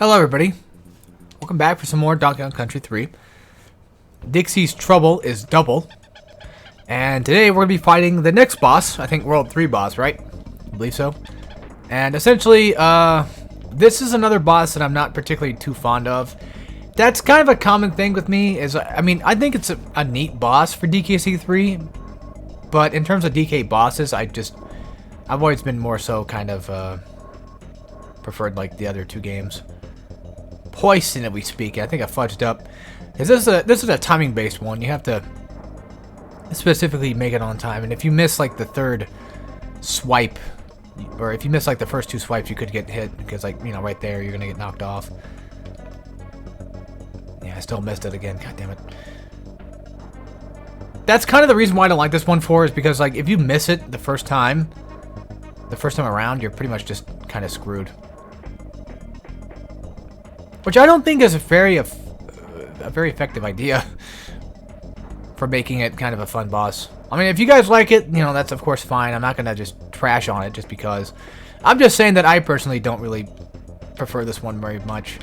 Hello everybody, welcome back for some more Donkey Kong Country 3. Dixie's trouble is double. And today we're going to be fighting the next boss, I think World 3 boss, right? I believe so. And essentially, this is another boss that I'm not particularly too fond of. That's kind of a common thing with me, I think it's a neat boss for DKC 3. But in terms of DK bosses, I've always been more so kind of, preferred like the other two games. Poison, if we speak. I think I fudged up. This is a timing based one. You have to specifically make it on time, and if you miss like the third swipe, or if you miss like the first two swipes, you could get hit because, like, you know, right there you're gonna get knocked off. Yeah, I still missed it again. God damn it. That's kind of the reason why I don't like this one is because, like, if you miss it the first time around, you're pretty much just kind of screwed. Which I don't think is a very effective idea for making it kind of a fun boss. I mean, if you guys like it, you know, that's of course fine. I'm not gonna just trash on it just because. I'm just saying that I personally don't really prefer this one very much.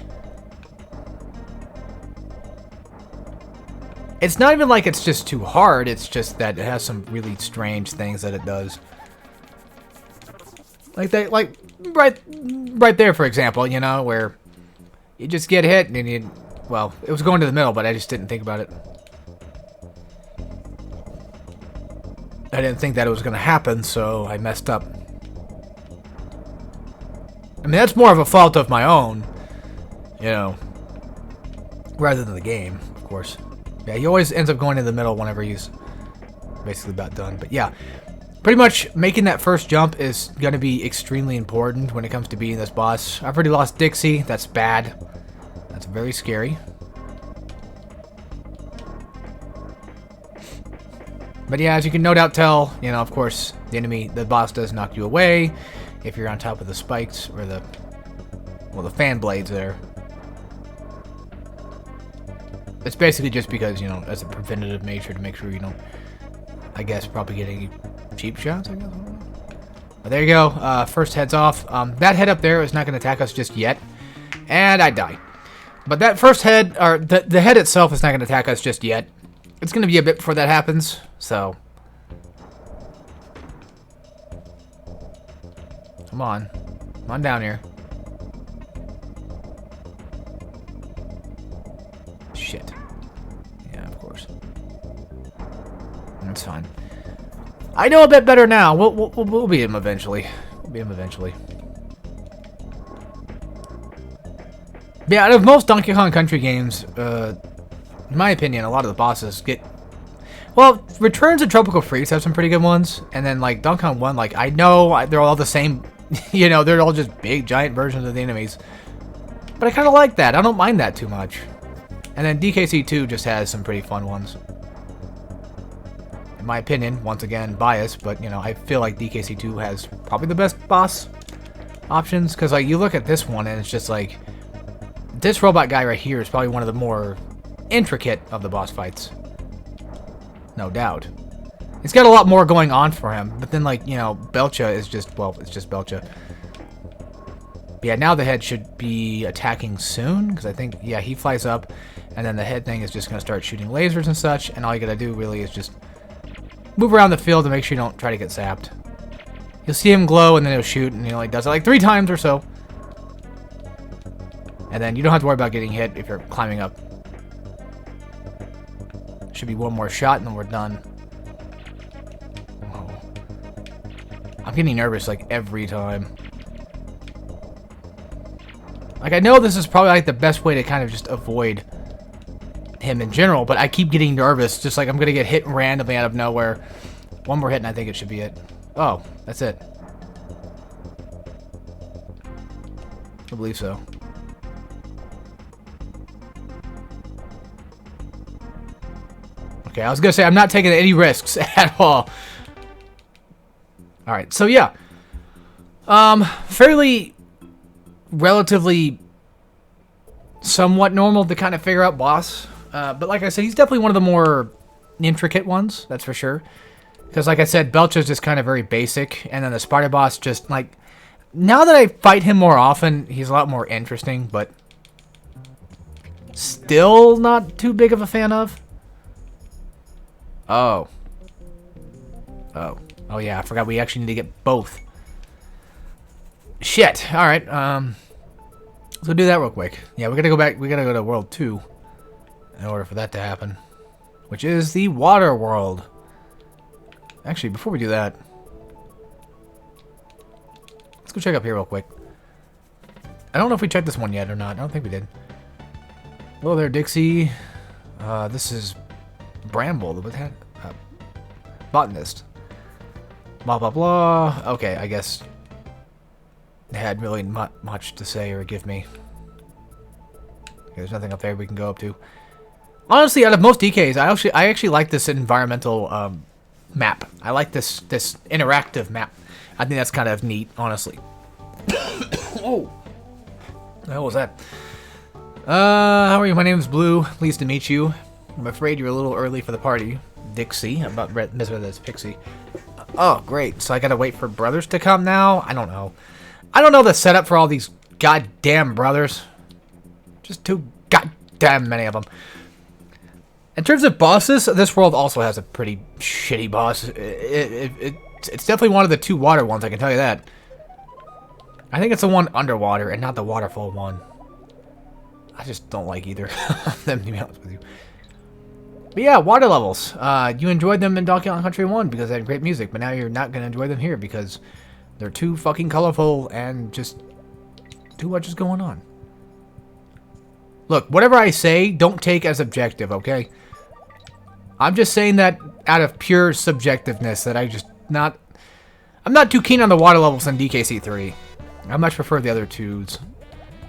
It's not even like it's just too hard, it's just that it has some really strange things that it does. Like that, like right there, for example, you know, where you just get hit and you, well, it was going to the middle, but I just didn't think about it. I didn't think that it was going to happen, so I messed up. I mean, that's more of a fault of my own, you know, rather than the game, of course. Yeah, he always ends up going to the middle whenever he's basically about done. But yeah, pretty much making that first jump is going to be extremely important when it comes to beating this boss. I've already lost Dixie. That's bad. That's very scary. But yeah, as you can no doubt tell, you know, of course, the boss does knock you away if you're on top of the spikes or the fan blades there. It's basically just because, you know, as a preventative measure to make sure you don't, I guess, probably get any cheap shots, I guess. But there you go. First head's off. That head up there is not going to attack us just yet. And I die. But that first head, or the head itself is not going to attack us just yet. It's going to be a bit before that happens, so. Come on. Come on down here. Shit. Yeah, of course. That's fine. I know a bit better now. We'll beat him eventually. We'll beat him eventually. Yeah, out of most Donkey Kong Country games, in my opinion, a lot of the bosses get... Well, Returns and Tropical Freeze have some pretty good ones. And then, like, Donkey Kong 1, like, I know they're all the same. You know, they're all just big, giant versions of the enemies. But I kind of like that. I don't mind that too much. And then DKC 2 just has some pretty fun ones. In my opinion, once again, biased, but, you know, I feel like DKC 2 has probably the best boss options. Because, like, you look at this one, and it's just like... This robot guy right here is probably one of the more intricate of the boss fights. No doubt. He's got a lot more going on for him. But then, like, you know, Belcha is just, well, it's just Belcha. But yeah, now the head should be attacking soon. Because I think, yeah, he flies up. And then the head thing is just going to start shooting lasers and such. And all you got to do, really, is just move around the field to make sure you don't try to get zapped. You'll see him glow, and then he'll shoot. And he only does it like 3 times or so. And then you don't have to worry about getting hit if you're climbing up. Should be one more shot and then we're done. Oh. I'm getting nervous like every time. Like, I know this is probably like the best way to kind of just avoid him in general, but I keep getting nervous, just like I'm gonna get hit randomly out of nowhere. One more hit and I think it should be it. Oh, that's it. I believe so. Okay, I was gonna say I'm not taking any risks at all. Alright, so yeah. Fairly relatively somewhat normal to kind of figure out boss. But like I said, he's definitely one of the more intricate ones, that's for sure. Because like I said, Belcha's just kind of very basic, and then the Spider boss just like... Now that I fight him more often, he's a lot more interesting, but still not too big of a fan of. Oh. Oh yeah, I forgot we actually need to get both. Shit. Alright, let's go do that real quick. Yeah, we gotta go back. We gotta go to World 2 in order for that to happen. Which is the Water World. Actually, before we do that, let's go check up here real quick. I don't know if we checked this one yet or not. I don't think we did. Hello there, Dixie. This is Bramble, the botanist. Blah, blah, blah. Okay, I guess they had really not much to say or give me. Okay, there's nothing up there we can go up to. Honestly, out of most DKs, I actually like this environmental map. I like this interactive map. I think that's kind of neat, honestly. Oh, the hell was that? How are you? My name is Blue. Pleased to meet you. I'm afraid you're a little early for the party, Dixie. I'm about Mr. This Pixie. Oh, great. So I gotta wait for brothers to come now? I don't know. I don't know the setup for all these goddamn brothers. Just too goddamn many of them. In terms of bosses, this world also has a pretty shitty boss. It's definitely one of the 2 water ones, I can tell you that. I think it's the one underwater and not the waterfall one. I just don't like either of them, to be honest with you. But yeah, water levels. You enjoyed them in Donkey Kong Country 1 because they had great music, but now you're not going to enjoy them here because they're too fucking colorful and just too much is going on. Look, whatever I say, don't take as objective, okay? I'm just saying that out of pure subjectiveness that I'm not too keen on the water levels in DKC3. I much prefer the other 2s.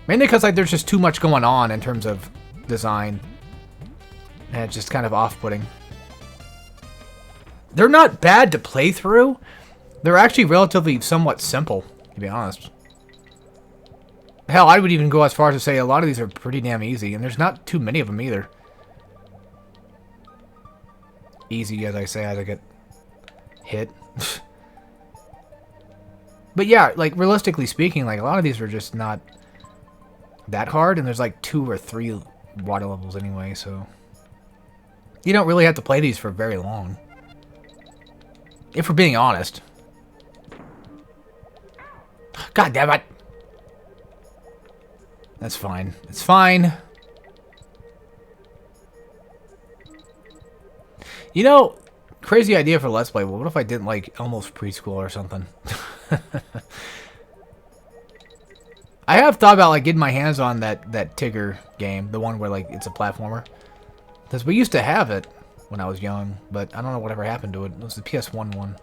Mainly because like there's just too much going on in terms of design. And it's just kind of off-putting. They're not bad to play through. They're actually relatively somewhat simple, to be honest. Hell, I would even go as far as to say a lot of these are pretty damn easy, and there's not too many of them either. Easy, as I say, as I get hit. But yeah, like, realistically speaking, like, a lot of these are just not that hard, and there's like 2 or 3 water levels anyway, so you don't really have to play these for very long. If we're being honest. God damn it! That's fine. It's fine. You know, crazy idea for Let's Play. Well, what if I didn't like Elmo's Preschool or something? I have thought about like getting my hands on that Tigger game, the one where like it's a platformer. Because we used to have it when I was young, but I don't know whatever happened to it. It was the PS1 one.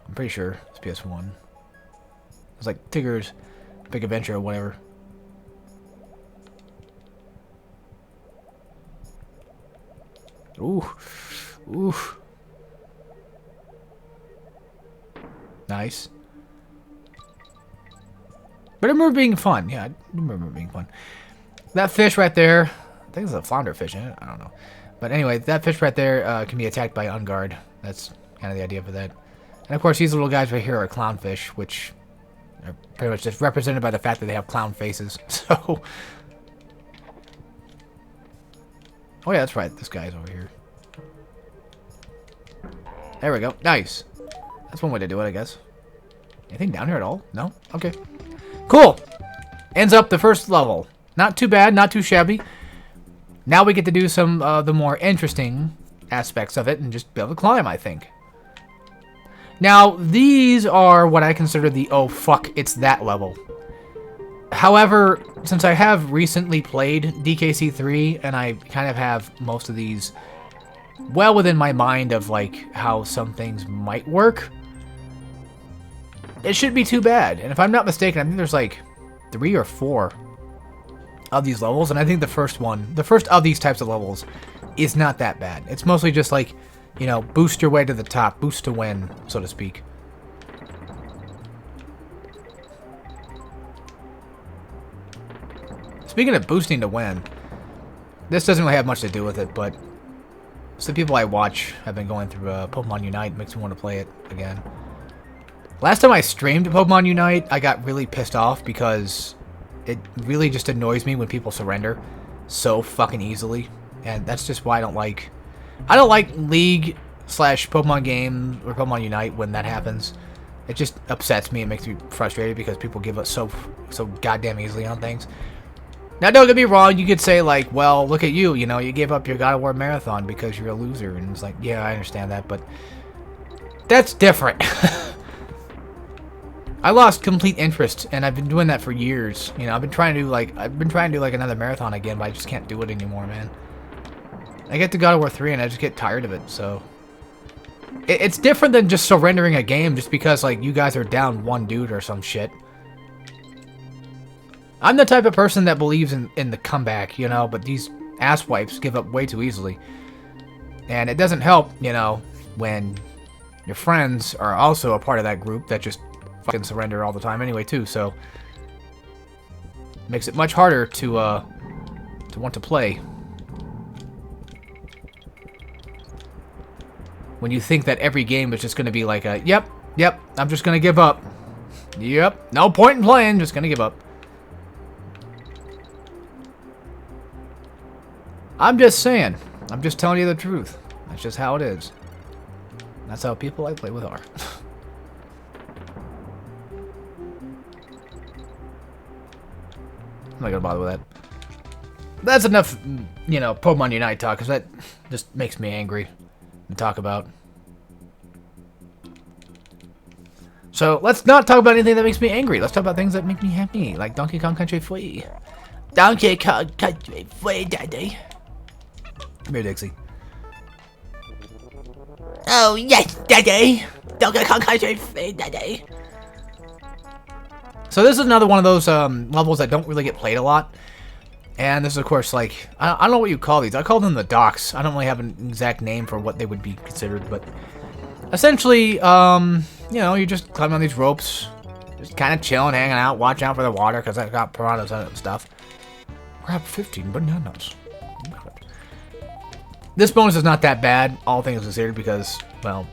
I'm pretty sure it's PS1. It was like Tigger's Big Adventure or whatever. Ooh. Ooh. Nice. But I remember being fun. Yeah, I remember being fun. That fish right there, I think it's a flounder fish in it. I don't know. But anyway, that fish right there can be attacked by Unguard. That's kind of the idea for that. And of course, these little guys right here are clownfish, which are pretty much just represented by the fact that they have clown faces. So... Oh yeah, that's right. This guy's over here. There we go. Nice. That's one way to do it, I guess. Anything down here at all? No? Okay. Cool. Ends up the first level. Not too bad, not too shabby. Now we get to do some the more interesting aspects of it and just be able to climb, I think. Now, these are what I consider the oh fuck, it's that level. However, since I have recently played DKC3 and I kind of have most of these well within my mind of like how some things might work, it shouldn't be too bad. And if I'm not mistaken, I think there's like 3 or 4 of these levels, and I think the first of these types of levels is not that bad. It's mostly just like, you know, boost your way to the top, boost to win, so to speak. Speaking of boosting to win, this doesn't really have much to do with it, but some people I watch have been going through Pokemon Unite. Makes me want to play it again. Last time I streamed Pokemon Unite, I got really pissed off because it really just annoys me when people surrender. so fucking easily, and that's just why I don't like League slash Pokemon game or Pokemon Unite when that happens. It just upsets me and makes me frustrated because people give up so goddamn easily on things. Now, don't get me wrong, you could say, like, well, look at you, you know, you gave up your God of War Marathon because you're a loser, and it's like, yeah, I understand that, but that's different. I lost complete interest, and I've been doing that for years. You know, I've been trying to do, like, another marathon again, but I just can't do it anymore, man. I get to God of War 3, and I just get tired of it, so... It's different than just surrendering a game just because, like, you guys are down one dude or some shit. I'm the type of person that believes in the comeback, you know, but these asswipes give up way too easily. And it doesn't help, you know, when your friends are also a part of that group that just fucking surrender all the time anyway, too, so... Makes it much harder to want to play. When you think that every game is just going to be like a, yep, I'm just going to give up. Yep, no point in playing, just going to give up. I'm just saying. I'm just telling you the truth. That's just how it is. That's how people I play with are. I'm not gonna bother with that. That's enough, you know, Pokemon Unite talk, because that just makes me angry to talk about. So, let's not talk about anything that makes me angry. Let's talk about things that make me happy, like Donkey Kong Country 3. Donkey Kong Country 3, Daddy. Come here, Dixie. Oh, yes, Daddy! Donkey Kong Country 3, Daddy. So this is another one of those levels that don't really get played a lot. And this is, of course, like... I don't know what you call these. I call them the docks. I don't really have an exact name for what they would be considered, but... Essentially, you know, you just climb on these ropes. Just kind of chilling, hanging out, watch out for the water, because I got piranhas on it and stuff. Grab 15 bananas. This bonus is not that bad, all things considered, because, well,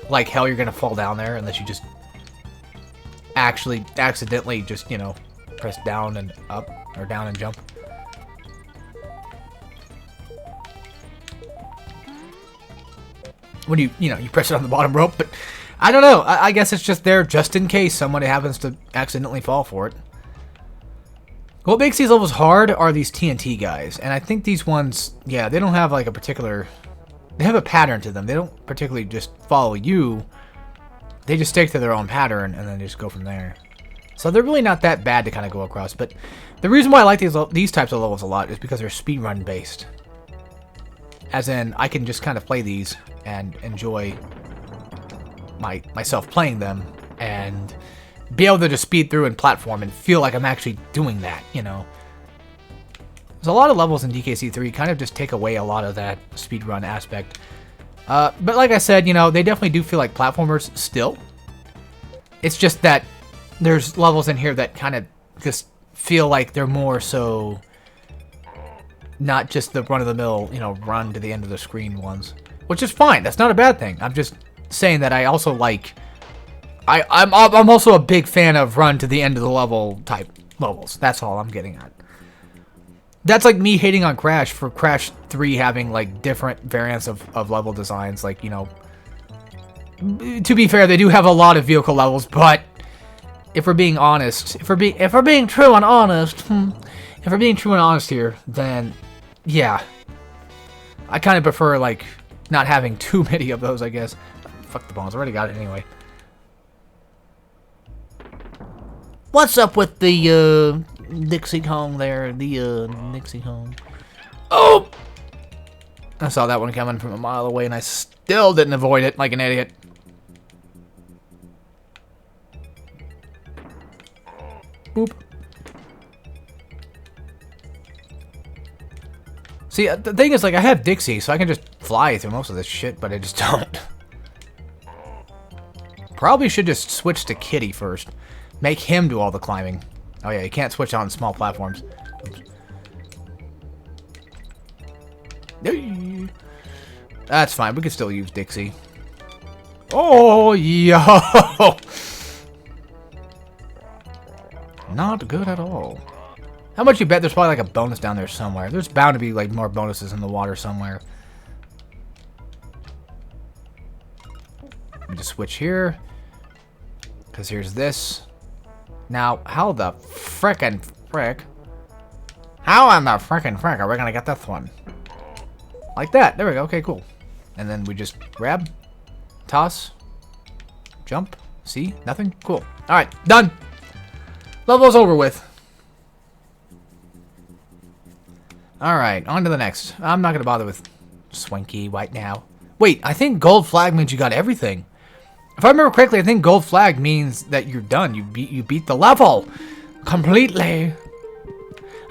like hell you're gonna fall down there unless you just actually accidentally just, you know, press down and up, or down and jump. When you know, you press it on the bottom rope, but I don't know, I guess it's just there just in case somebody happens to accidentally fall for it. What makes these levels hard are these TNT guys, and I think these ones, yeah, they don't have like a particular, they have a pattern to them. They don't particularly just follow you, they just stick to their own pattern and then just go from there. So they're really not that bad to kind of go across, but the reason why I like these types of levels a lot is because they're speedrun based. As in, I can just kind of play these and enjoy myself playing them, and be able to just speed through and platform and feel like I'm actually doing that, you know. There's a lot of levels in DKC3 kind of just take away a lot of that speedrun aspect. But like I said, you know, they definitely do feel like platformers still. It's just that there's levels in here that kind of just feel like they're more so not just the run-of-the-mill, you know, run to the end of the screen ones. Which is fine, that's not a bad thing. I'm just saying that I also like... I'm also a big fan of run to the end of the level type levels. That's all I'm getting at. That's like me hating on Crash for Crash 3 having like different variants of level designs. Like, you know, to be fair, they do have a lot of vehicle levels, but if we're being honest, if we're being true and honest, if we're being true and honest here, then yeah, I kind of prefer like not having too many of those, I guess. Fuck the bones, I already got it anyway. What's up with the Dixie Kong there? The Dixie Kong. Oh! I saw that one coming from a mile away and I still didn't avoid it like an idiot. Boop. See, the thing is, like, I have Dixie, so I can just fly through most of this shit, but I just don't. Probably should just switch to Kitty first. Make him do all the climbing. Oh yeah, you can't switch on small platforms. Oops. That's fine, we can still use Dixie. Oh, yo! Not good at all. How much you bet there's probably like a bonus down there somewhere. There's bound to be like more bonuses in the water somewhere. Let me just switch here. Because here's this. Now, how the frickin' frick? How in the frickin' frick are we gonna get this one? Like that. There we go. Okay, cool. And then we just grab, toss, jump. See? Nothing? Cool. Alright, done. Level's over with. Alright, on to the next. I'm not gonna bother with Swanky right now. Wait, I think gold flag means you got everything. If I remember correctly, I think gold flag means that you're done. You beat the level completely.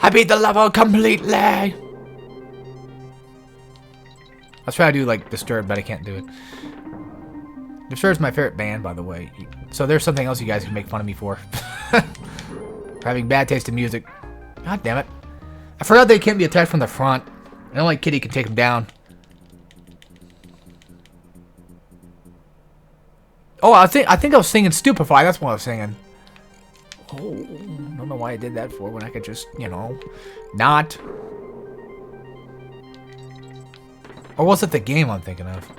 I beat the level completely. I was trying to do like Disturbed, but I can't do it. Disturbed's my favorite band, by the way. So there's something else you guys can make fun of me for. For having bad taste in music. God damn it. I forgot they can't be attacked from the front. And only Kitty can take them down. Oh, I think I was singing Stupefy. That's what I was singing. Oh, I don't know why I did that for when I could just, you know, not. Or was it the game I'm thinking of?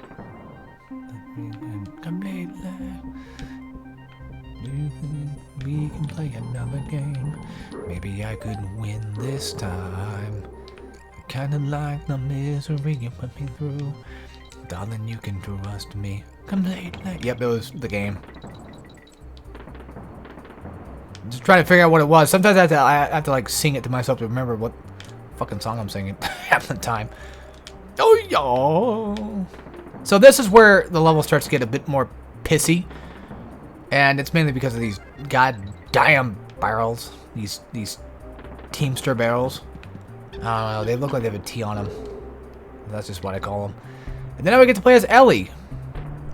We can play another game. Maybe I could win this time. Kinda like the misery you put me through. Darling, you can trust me completely. Yep, it was the game. Just trying to figure out what it was. Sometimes I have to like sing it to myself to remember what fucking song I'm singing half the time. Oh, yo. So this is where the level starts to get a bit more pissy. And it's mainly because of these goddamn barrels. These Teamster barrels. I don't know, they look like they have a T on them. That's just what I call them. And then we get to play as Ellie.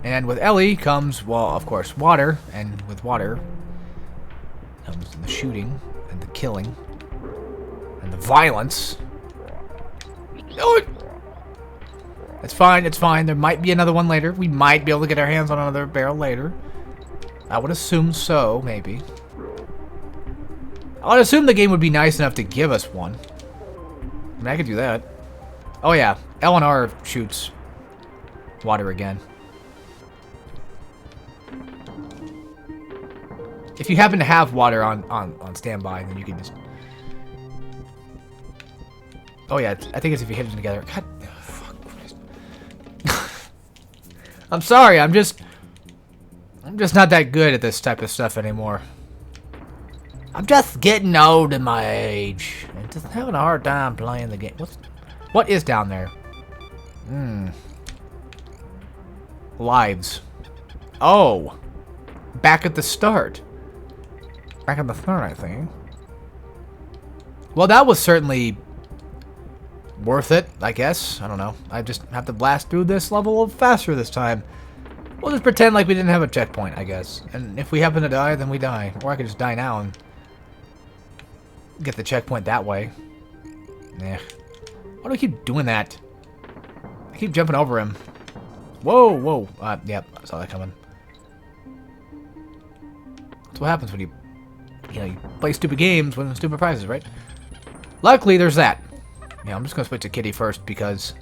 And with Ellie comes, well, of course, water. And with water comes the shooting and the killing and the violence. Oh, it's fine, it's fine. There might be another one later. We might be able to get our hands on another barrel later. I would assume so, maybe. I would assume the game would be nice enough to give us one. I mean, I could do that. Oh yeah, L&R shoots water again. If you happen to have water on standby, then you can just... Oh yeah, I think it's if you hit them together. God, fuck. I'm sorry, I'm just not that good at this type of stuff anymore. I'm just getting old in my age. And just having a hard time playing the game. What is down there? Lives. Oh. Back at the start. Back at the start, I think. Well, that was certainly worth it, I guess. I don't know. I just have to blast through this level faster this time. We'll just pretend like we didn't have a checkpoint, I guess. And if we happen to die, then we die. Or I could just die now and get the checkpoint that way. Nah. Why do I keep doing that? I keep jumping over him. Whoa, whoa. Yep, I saw that coming. That's what happens when you play stupid games, win stupid prizes, right? Luckily, there's that. Yeah, I'm just gonna switch to Kitty first because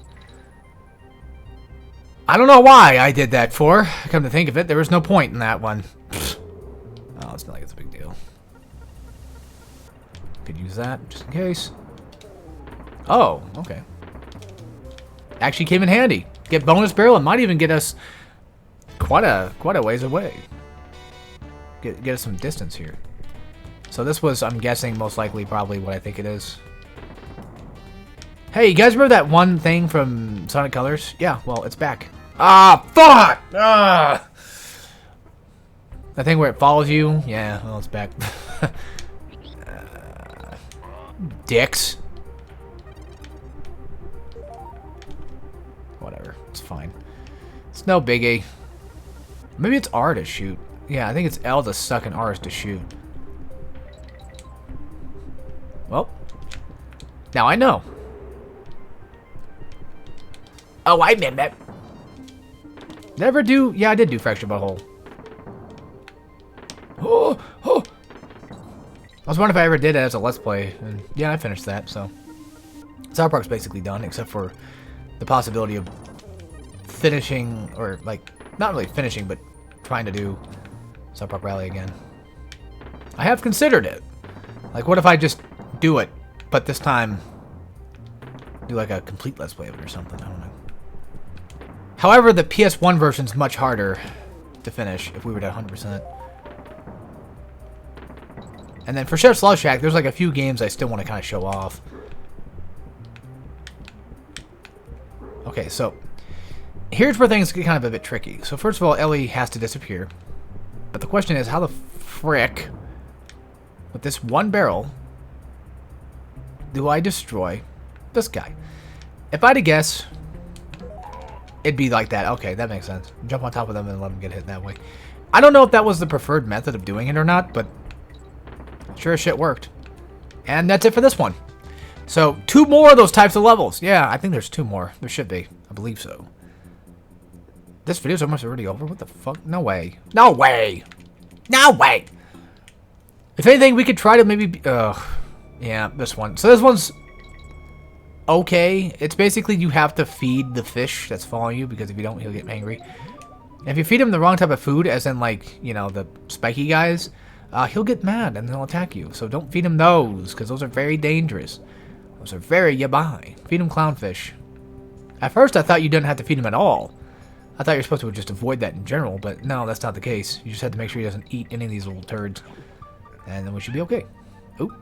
I don't know why I did that for. Come to think of it, there was no point in that one. Oh, it's not like it's a big deal. Could use that just in case. Oh, okay. Actually came in handy. Get bonus barrel and might even get us quite a ways away. Get us some distance here. So this was, I'm guessing, most likely probably what I think it is. Hey, you guys remember that one thing from Sonic Colors? Yeah, well, it's back. Ah, fuck! Ah! That thing where it follows you? Yeah, well, it's back. Dicks. Whatever, it's fine. It's no biggie. Maybe it's R to shoot. Yeah, I think it's L to suck and R is to shoot. Well, now I know. Oh, I meant that. Never do. Yeah, I did do fracture butthole. Oh, oh. was wondering if I ever did it as a Let's Play, and yeah, I finished that, so. South Park's basically done, except for the possibility of finishing, or like, not really finishing, but trying to do South Park Rally again. I have considered it. Like, what if I just do it, but this time do like a complete Let's Play of it or something, I don't know. However, the PS1 version's much harder to finish if we were to 100%. And then for Chef's Love Shack, there's like a few games I still want to kind of show off. Okay, so here's where things get kind of a bit tricky. So first of all, Ellie has to disappear. But the question is, how the frick, with this one barrel, do I destroy this guy? If I had to guess, it'd be like that. Okay, that makes sense. Jump on top of them and let them get hit that way. I don't know if that was the preferred method of doing it or not, but sure as shit worked. And that's it for this one. So, 2 more of those types of levels. Yeah, I think there's 2 more. There should be. I believe so. This video's almost already over? What the fuck? No way. No way! No way! If anything, we could try to maybe... yeah, this one. So this one's okay. It's basically you have to feed the fish that's following you, because if you don't, he'll get angry. And if you feed him the wrong type of food, as in, like, you know, the spiky guys, he'll get mad and he'll attack you. So don't feed him those, because those are very dangerous. Those are very yabai. Feed him clownfish. At first, I thought you didn't have to feed him at all. I thought you're supposed to just avoid that in general, but no, that's not the case. You just have to make sure he doesn't eat any of these little turds. And then we should be okay. Oop.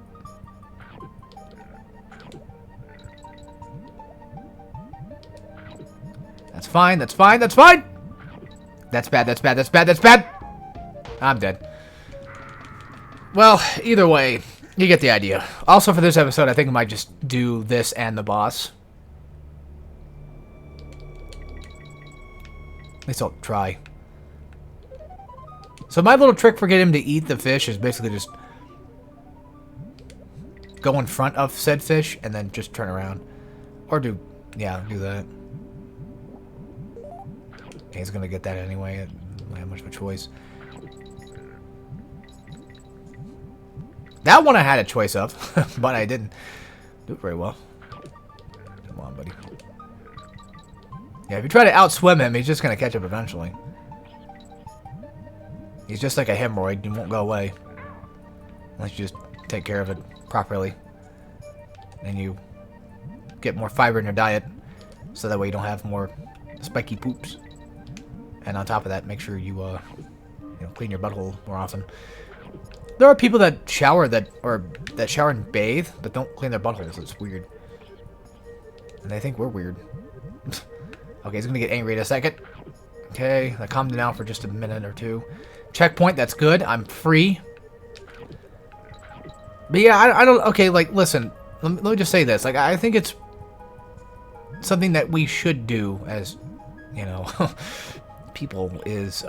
That's fine, that's fine, that's fine! That's bad, that's bad, that's bad, that's bad! I'm dead. Well, either way, you get the idea. Also, for this episode, I think I might just do this and the boss. At least I'll try. So my little trick for getting him to eat the fish is basically just go in front of said fish and then just turn around. Or do that. He's gonna get that anyway. I don't have much of a choice. That one I had a choice of, but I didn't do it very well. Come on, buddy. Yeah, if you try to outswim him, he's just going to catch up eventually. He's just like a hemorrhoid. He won't go away. Unless you just take care of it properly. And you get more fiber in your diet, so that way you don't have more spiky poops. And on top of that, make sure you, clean your butthole more often. There are people that shower that shower and bathe, but don't clean their buttholes. It's weird. And they think we're weird. Okay, he's gonna get angry in a second. Okay, I calmed down for just a minute or two. Checkpoint, that's good. I'm free. But yeah, I don't... Okay, like, listen. Let me just say this. Like, I think it's something that we should do as, people is,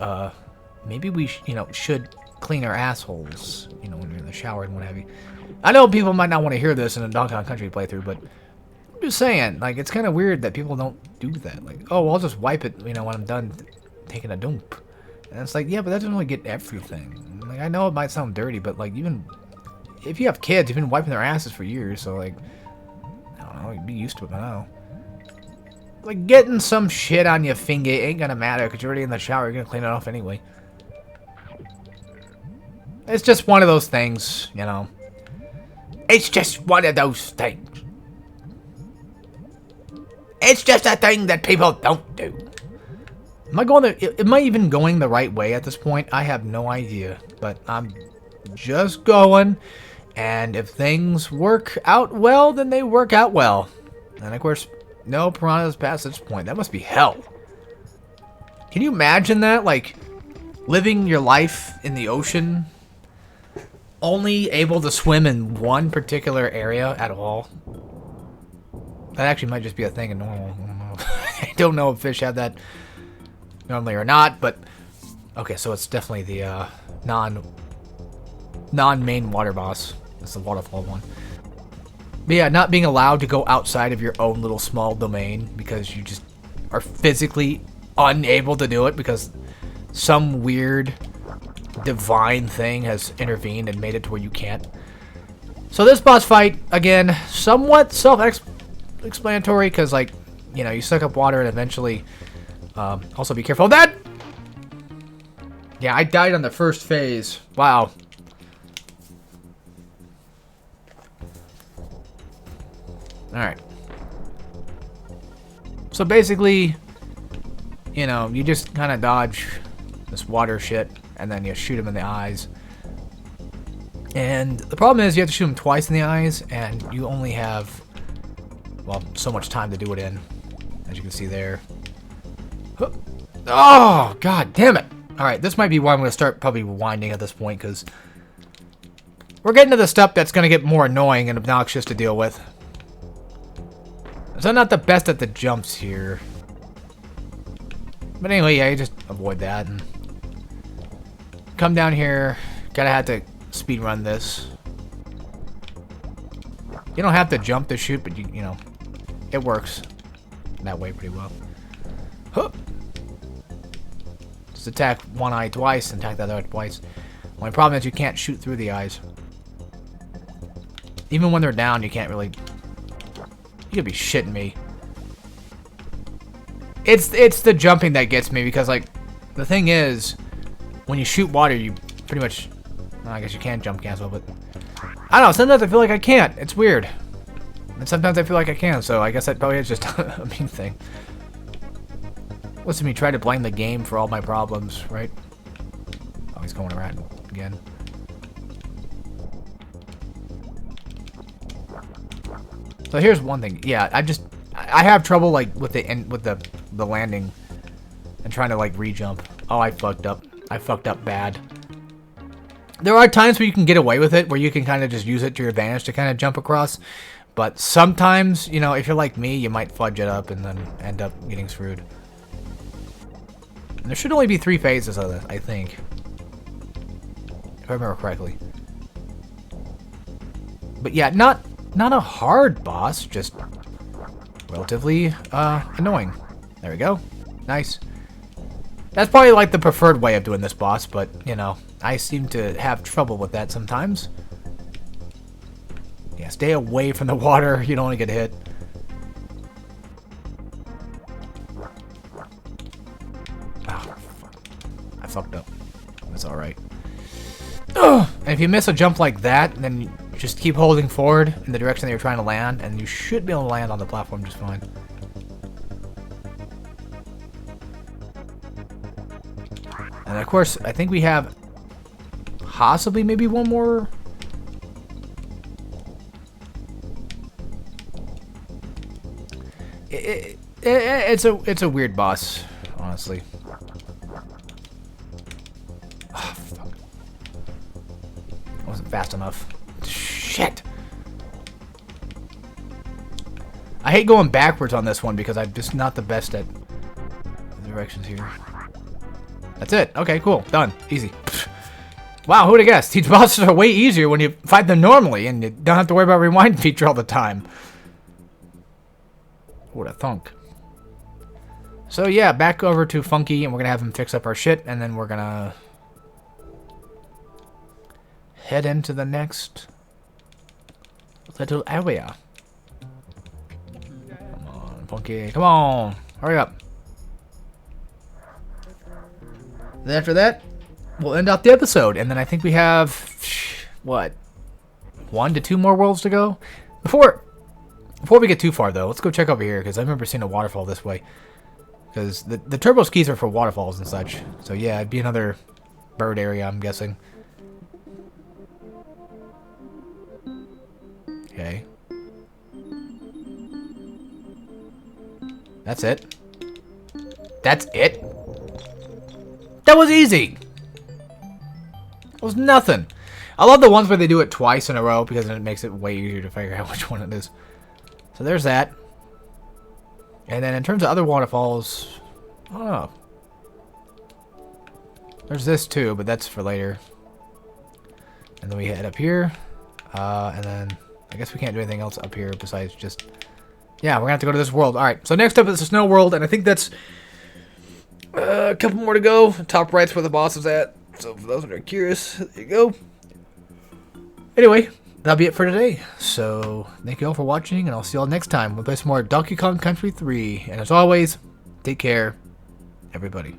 maybe we, should clean our assholes, when you're in the shower and what have you. I know people might not want to hear this in a Dogtown Country playthrough, but I'm just saying, like, it's kind of weird that people don't do that. Like, oh, well, I'll just wipe it, when I'm done taking a dump. And it's like, yeah, but that doesn't really get everything. Like, I know it might sound dirty, but, like, even if you have kids, you've been wiping their asses for years, so, like, I don't know, you'd be used to it by now. Like, getting some shit on your finger ain't gonna matter, because you're already in the shower, you're gonna clean it off anyway. It's just one of those things, It's just one of those things. It's just a thing that people don't do. Am I even going the right way at this point? I have no idea. But I'm just going. And if things work out well, then they work out well. And of course, no piranhas past this point. That must be hell. Can you imagine that? Like, living your life in the ocean, only able to swim in one particular area at all? That actually might just be a thing in normal. I don't know if fish have that normally or not, but okay, so it's definitely the non-main water boss. It's the waterfall one. But yeah, not being allowed to go outside of your own little small domain because you just are physically unable to do it because some weird divine thing has intervened and made it to where you can't. So this boss fight, again, somewhat self-explanatory, because, like, you know, you suck up water and eventually... also be careful of that! Yeah, I died on the first phase. Wow. Alright. So basically, you know, you just kind of dodge this water shit, and then you shoot him in the eyes. And the problem is you have to shoot him twice in the eyes, and you only have, well, so much time to do it in, as you can see there. Oh, god damn it! Alright, this might be why I'm going to start probably rewinding at this point, because we're getting to the stuff that's going to get more annoying and obnoxious to deal with. So I'm not the best at the jumps here. But anyway, yeah, you just avoid that. And come down here. Gotta have to speed run this. You don't have to jump to shoot, but you know, it works that way pretty well. Huh. Just attack one eye twice and attack the other eye twice. Only problem is you can't shoot through the eyes. Even when they're down, you can't really... You could be shitting me. It's the jumping that gets me, because, like, the thing is, when you shoot water, you pretty much... Well, I guess you can jump cancel, but... I don't know, sometimes I feel like I can't. It's weird. And sometimes I feel like I can, so I guess that probably is just a mean thing. Listen to me try to blame the game for all my problems, right? Oh, he's going around again. So here's one thing. Yeah, I have trouble, like, with the landing and trying to, like, re-jump. Oh, I fucked up. I fucked up bad. There are times where you can get away with it, where you can kind of just use it to your advantage to kind of jump across. But sometimes, you know, if you're like me, you might fudge it up and then end up getting screwed. And there should only be 3 phases of this, I think. If I remember correctly. But yeah, not a hard boss, just relatively annoying. There we go. Nice. That's probably like the preferred way of doing this boss, but, you know, I seem to have trouble with that sometimes. Yeah, stay away from the water. You don't want to get hit. Oh, fuck. I fucked up. That's alright. And if you miss a jump like that, then you just keep holding forward in the direction that you're trying to land, and you should be able to land on the platform just fine. And of course, I think we have possibly maybe one more. It's a weird boss, honestly. Oh, fuck. I wasn't fast enough. Shit. I hate going backwards on this one because I'm just not the best at the directions here. That's it. Okay, cool. Done. Easy. Wow, who'd have guessed? These bosses are way easier when you fight them normally and you don't have to worry about rewind feature all the time. Who'd have thunk? So yeah, back over to Funky, and we're gonna have him fix up our shit, and then we're gonna head into the next little area. Come on, Funky. Come on. Hurry up. Then after that, we'll end off the episode, and then I think we have, what, 1 to 2 more worlds to go? Before we get too far, though, let's go check over here, because I remember seeing a waterfall this way. Because the turbo skis are for waterfalls and such. So yeah, it'd be another bird area, I'm guessing. Okay. That's it. That's it? That was easy! It was nothing. I love the ones where they do it twice in a row because then it makes it way easier to figure out which one it is. So there's that. And then in terms of other waterfalls, I don't know. There's this too, but that's for later. And then we head up here. And then I guess we can't do anything else up here besides just... Yeah, we're gonna have to go to this world. Alright, so next up is the snow world, and I think that's a couple more to go. Top right's where the boss is at. So for those that are curious, there you go. Anyway, that'll be it for today. So thank you all for watching, and I'll see you all next time. We'll play some more Donkey Kong Country 3. And as always, take care, everybody.